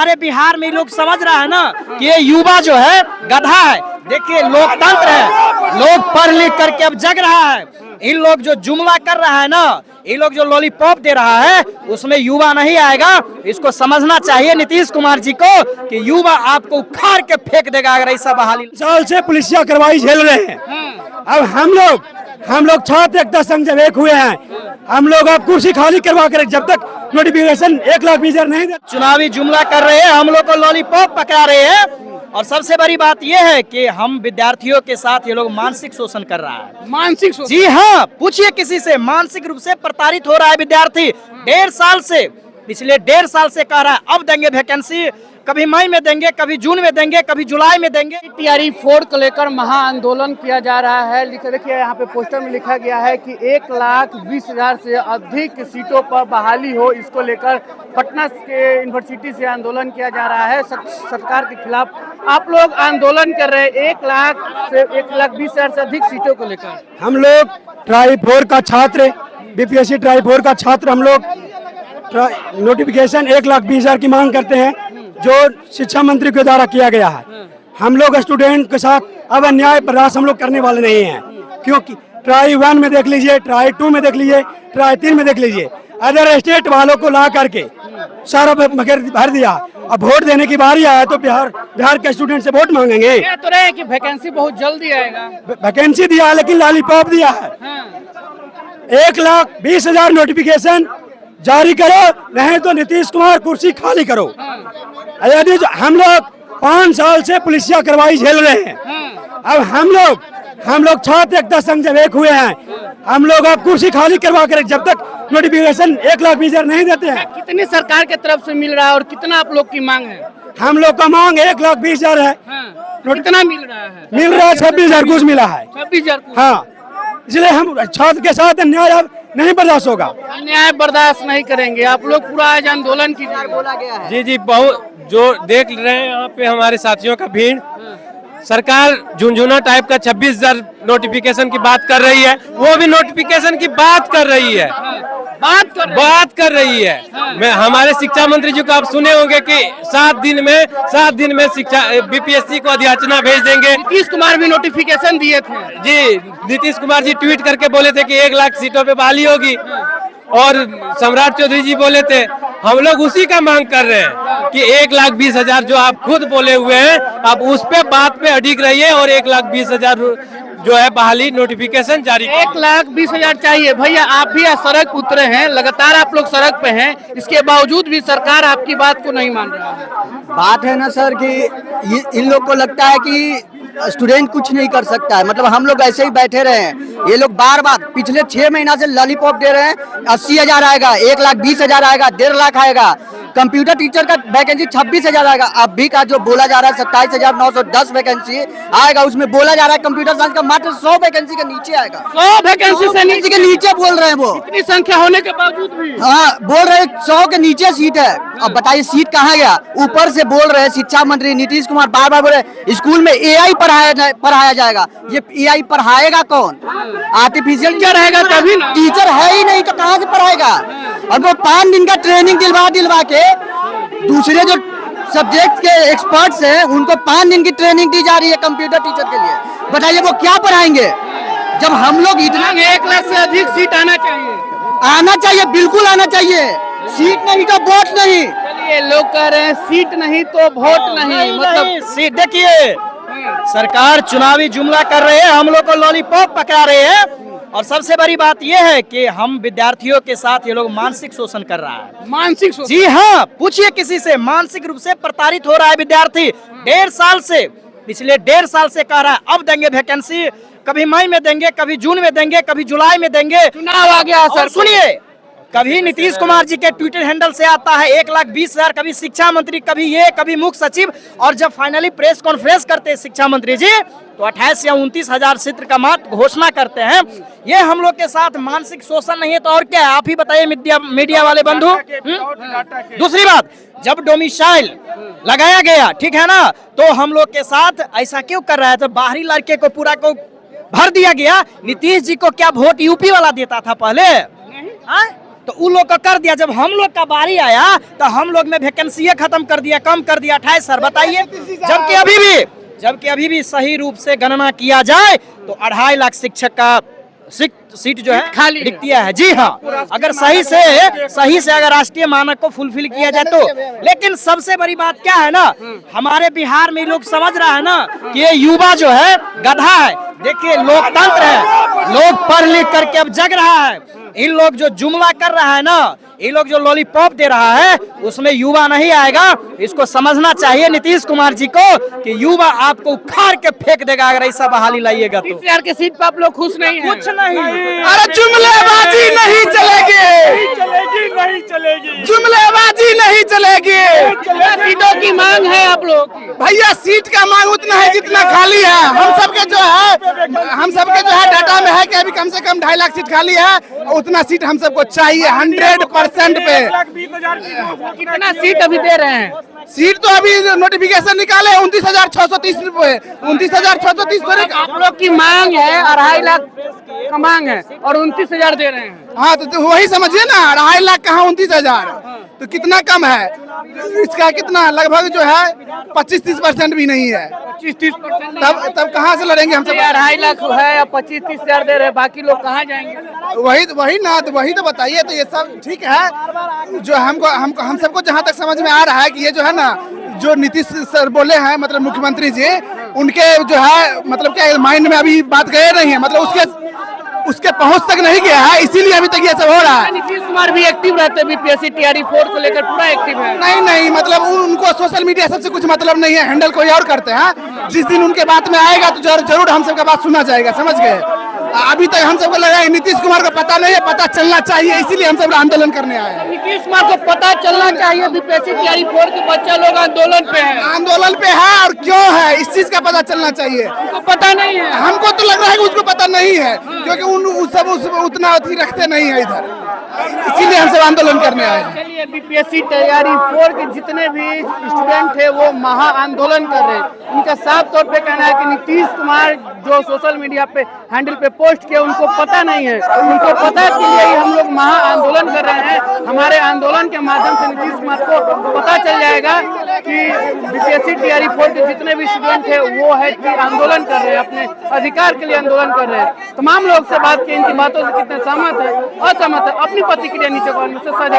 हमारे बिहार में लोग समझ रहा है ना कि ये युवा जो है गधा है। देखिए लोकतंत्र है, लोग पढ़ लिख करके अब जग रहा है। इन लोग जो जुमला कर रहा है ना, इन लोग जो लॉलीपॉप दे रहा है, उसमें युवा नहीं आएगा। इसको समझना चाहिए नीतीश कुमार जी को कि युवा आपको उखाड़ के फेंक देगा अगर ऐसा बहाली। साल से पुलिसिया कार्रवाई झेल रहे हैं। अब हम लोग छात्र एकता संघ जब एक हुए हैं, हम लोग अब कुर्सी खाली करवा कर जब तक नोटिफिकेशन 1,20,000 नहीं दे। चुनावी जुमला कर रहे हैं, हम लोग को लॉलीपॉप पकड़ा रहे हैं। और सबसे बड़ी बात यह है कि हम विद्यार्थियों के साथ ये लोग मानसिक शोषण कर रहा है। मानसिक शोषण? जी हाँ, पूछिए किसी से, मानसिक रूप से प्रताड़ित हो रहा है विद्यार्थी। 1.5 साल से, पिछले 1.5 साल से कह रहा है अब देंगे वैकेंसी, कभी मई में देंगे, कभी जून में देंगे, कभी जुलाई में देंगे। टीआरई 4 को लेकर महाआंदोलन किया जा रहा है। देखिए यहाँ पे पोस्टर में लिखा गया है कि 1,20,000 से अधिक सीटों पर बहाली हो। इसको लेकर पटना के यूनिवर्सिटी से आंदोलन किया जा रहा है सरकार के खिलाफ। आप लोग आंदोलन कर रहे हैं 1,20,000 से अधिक सीटों को लेकर। हम लोग ट्राई 4 का छात्र, बीपीएससी ट्राई 4 का छात्र, हम लोग नोटिफिकेशन 1,20,000 की मांग करते हैं जो शिक्षा मंत्री के द्वारा किया गया है। हम लोग स्टूडेंट के साथ अब अन्याय बर्दाश्त हम लोग करने वाले नहीं हैं, क्योंकि ट्राई 1 में देख लीजिए, ट्राई 2 में देख लीजिए, ट्राई 3 में देख लीजिए, अदर स्टेट वालों को ला करके सारा भर दिया। अब वोट देने की बारी आया तो बिहार के स्टूडेंट से वोट मांगेंगे। कह तो रहे कि वैकेंसी बहुत जल्दी आएगा। वैकेंसी दिया लेकिन लॉलीपॉप दिया है। 1,20,000 नोटिफिकेशन जारी करो, नहीं तो नीतीश कुमार कुर्सी खाली करो। यदि हम लोग 5 साल से पुलिसिया कार्रवाई झेल रहे हैं। अब हम लोग छात्र एकता संघ जब एक हुए हैं, हम लोग अब कुर्सी खाली करवा कर जब तक नोटिफिकेशन 1,20,000 नहीं देते हैं। कितनी सरकार के तरफ से मिल रहा है और कितना आप लोग की मांग है? हम लोग का मांग 1,20,000 है। कितना मिल रहा है? मिल रहा है 26,000 कुछ मिला है। 26,000? हाँ, इसलिए हम छात्र के साथ अन्याय अब नहीं बर्दाश्त होगा। अन्याय बर्दाश्त नहीं करेंगे। आप लोग पूरा आज आंदोलन कीजिए, बोला गया है। जी, बहुत जो देख रहे हैं यहाँ पे हमारे साथियों का भीड़। सरकार झुनझुना टाइप का 26,000 नोटिफिकेशन की बात कर रही है, वो भी नोटिफिकेशन की बात कर रही है, बात कर रही है। मैं हमारे शिक्षा मंत्री जी को आप सुने होंगे कि 7 दिन में शिक्षा बीपीएससी को अधियाचना भेज देंगे। नीतीश कुमार भी नोटिफिकेशन दिए थे। जी, नीतीश कुमार जी ट्वीट करके बोले थे कि 1,00,000 सीटों पे बहाली होगी, और सम्राट चौधरी जी बोले थे। हम लोग उसी का मांग कर रहे हैं कि 1,20,000 जो आप खुद बोले हुए हैं, आप उस पे बात पे अडिग रहिए और 1,20,000 जो है बहाली नोटिफिकेशन जारी। 1,20,000 चाहिए। भैया आप भी सड़क उतरे हैं, लगातार आप लोग सड़क पे हैं, इसके बावजूद भी सरकार आपकी बात को नहीं मान रहा है। बात है ना सर कि इन लोग को लगता है कि स्टूडेंट कुछ नहीं कर सकता है। मतलब हम लोग ऐसे ही बैठे रहे हैं। ये लोग बार पिछले 6 महीना से लॉलीपॉप दे रहे हैं। 80,000 आएगा, 1,20,000 आएगा, 1.5 लाख आएगा। कंप्यूटर टीचर का वैकेंसी 26,000 आएगा। अभी का जो बोला जा रहा है 27,910 वैकेंसी आएगा, उसमें बोला जा रहा है कंप्यूटर साइंस का मात्र 100 वैकेंसी के नीचे आएगा। 100 वैकेंसी से नीचे के नीचे बोल रहे हैं वो। इतनी संख्या होने के बावजूद भी हाँ बोल रहे हैं 100 के नीचे सीट है। अब बताइए सीट कहाँ गया? ऊपर से बोल रहे हैं शिक्षा मंत्री नीतीश कुमार बार बोल रहे स्कूल में AI पढ़ाया जाएगा। ये AI पढ़ाएगा कौन? आर्टिफिशियल टीचर रहेगा तभी ना। टीचर है ही नहीं तो कहाँ से पढ़ाएगा? और वो 5 दिन का ट्रेनिंग दिलवा के दूसरे जो सब्जेक्ट के एक्सपर्ट्स हैं उनको 5 दिन की ट्रेनिंग दी जा रही है कंप्यूटर टीचर के लिए। बताइए वो क्या पढ़ाएंगे जब हम लोग इतना। 1,00,000 से अधिक सीट आना चाहिए, बिल्कुल आना चाहिए। सीट नहीं तो वोट नहीं। चलिए, लोग कह रहे हैं सीट नहीं तो वोट नहीं। मतलब सीट देखिए, सरकार चुनावी जुमला कर रहे हैं, हम लोग को लॉलीपॉप पकड़ा रहे हैं। और सबसे बड़ी बात यह है कि हम विद्यार्थियों के साथ ये लोग मानसिक शोषण कर रहा है। मानसिक शोषण? जी हाँ, पूछिए किसी से, मानसिक रूप से प्रताड़ित हो रहा है विद्यार्थी। 1.5 साल से, पिछले 1.5 साल से कह रहा है अब देंगे वैकेंसी, कभी मई में देंगे, कभी जून में देंगे, कभी जुलाई में देंगे। चुनाव आ गया सर। सुनिए, कभी नीतीश कुमार जी के ट्विटर हैंडल से आता है 1,20,000, कभी शिक्षा मंत्री, कभी मुख्य सचिव, और जब फाइनली प्रेस कॉन्फ्रेंस करते हैं शिक्षा मंत्री जी तो 28 या 29,000 सीट का मत घोषणा करते हैं। ये हम लोग के साथ मानसिक शोषण नहीं है तो और क्या है? आप ही बताइए मीडिया वाले बंधु। दूसरी बात, जब डोमिसाइल लगाया गया, ठीक है ना, तो हम लोग के साथ ऐसा क्यों कर रहा है? तो बाहरी लड़के को पूरा को भर दिया गया। नीतीश जी को क्या वोट यूपी वाला देता था पहले? तो उन लोग का कर दिया, जब हम लोग का बारी आया तो हम लोग ने वैकेंसी खत्म कर दिया, कम कर दिया 28 सर। बताइए, जबकि अभी भी सही रूप से गणना किया जाए तो 2.5 लाख शिक्षक का सीट जो है खाली रिक्तियां है। जी हाँ, अगर सही से अगर राष्ट्रीय मानक को फुलफिल किया जाए तो। लेकिन सबसे बड़ी बात क्या है ना, हमारे बिहार में लोग समझ रहा है ना कि ये युवा जो है गधा है। देखिए, लोकतंत्र है, लोग पढ़ लिख करके अब जग रहा है। इन लोग जो जुमला कर रहा है ना, ये लोग जो लॉलीपॉप दे रहा है, उसमें युवा नहीं आएगा। इसको समझना चाहिए नीतीश कुमार जी को कि युवा आपको उखाड़ के फेंक देगा अगर ऐसा बहाली लाइएगा तो। 30,000 के सीट पे आप लोग खुश नहीं हैं? कुछ नहीं। अरे जुमलेबाजी नहीं चलेगी, जुमलेबाजी नहीं चलेगी। सीटों की मांग है आप लोग की? भैया सीट का मांग उतना है जितना खाली है। हम सबके जो है डाटा में है कि अभी कम से कम 2.5 लाख सीट खाली है, उतना सीट हम सबको चाहिए 100% पे। कितना सीट अभी दे रहे हैं? सीट तो अभी नोटिफिकेशन निकाले 29,630 रुपए, 29,630। आप लोग की मांग है 2.5 लाख का मांग है और 29,000 दे रहे हैं। हाँ तो वही समझिए ना, 2.5 लाख कहाँ 29,000, तो कितना कम है। इसका कितना लगभग जो है 25-30% भी नहीं है। 25-30%? तब कहाँ से लड़ेंगे हम सब? 2.5 लाख है या 25-30 हजार दे रहे हैं, बाकी लोग कहाँ जाएंगे? वही तो बताइए। तो ये सब ठीक है, जो हम सबको जहाँ तक समझ में आ रहा है कि ये जो है ना, जो नीतीश सर बोले हैं, मतलब मुख्यमंत्री जी, उनके जो है मतलब क्या माइंड में अभी बात गए नहीं है, मतलब उसके पहुंच तक नहीं गया है, इसीलिए अभी तक ये सब हो रहा है। नीतीश कुमार भी एक्टिव रहते हैं, बीपीएससी तैयारी 4 को लेकर पूरा एक्टिव है। नहीं, मतलब उनको सोशल मीडिया सबसे कुछ मतलब नहीं है, हैंडल कोई और करते हैं। जिस दिन उनके बात में आएगा तो जरूर हम सबका बात सुना जाएगा, समझ गए। अभी तक हम सबको लगा नीतीश कुमार को पता नहीं है, पता चलना चाहिए, इसीलिए हम सब आंदोलन करने आए हैं। नीतीश कुमार को पता चलना चाहिए, बीपीएससी तैयारी 4 के बच्चा लोग आंदोलन पे है। आंदोलन पे है और क्यों है, इस चीज का पता चलना चाहिए। उनको पता नहीं है? हमको तो लग रहा है कि उसको पता नहीं है, क्योंकि उतना अथी रखते नहीं है इधर, इसीलिए हम सब आंदोलन करने आए हैं। चलिए, बीपीएससी तैयारी 4 के जितने भी स्टूडेंट है वो महा आंदोलन कर रहे हैं। उनका साफ तौर पे कहना है कि नीतीश कुमार जो सोशल मीडिया पे हैंडल पे पोस्ट किया उनको पता नहीं है। उनको पता के लिए ही हम लोग महा आंदोलन कर रहे हैं। हमारे आंदोलन के माध्यम से नीतीश कुमार को पता चल जाएगा कि बीपीएससी तैयारी 4 के जितने भी स्टूडेंट है वो है कि आंदोलन कर रहे हैं, अपने अधिकार के लिए आंदोलन कर रहे हैं। तमाम लोग से बात की, इनकी बातों से कितने सहमत है, असहमत है, अपनी प्रतिक्रिया नीचे कमेंट में साझा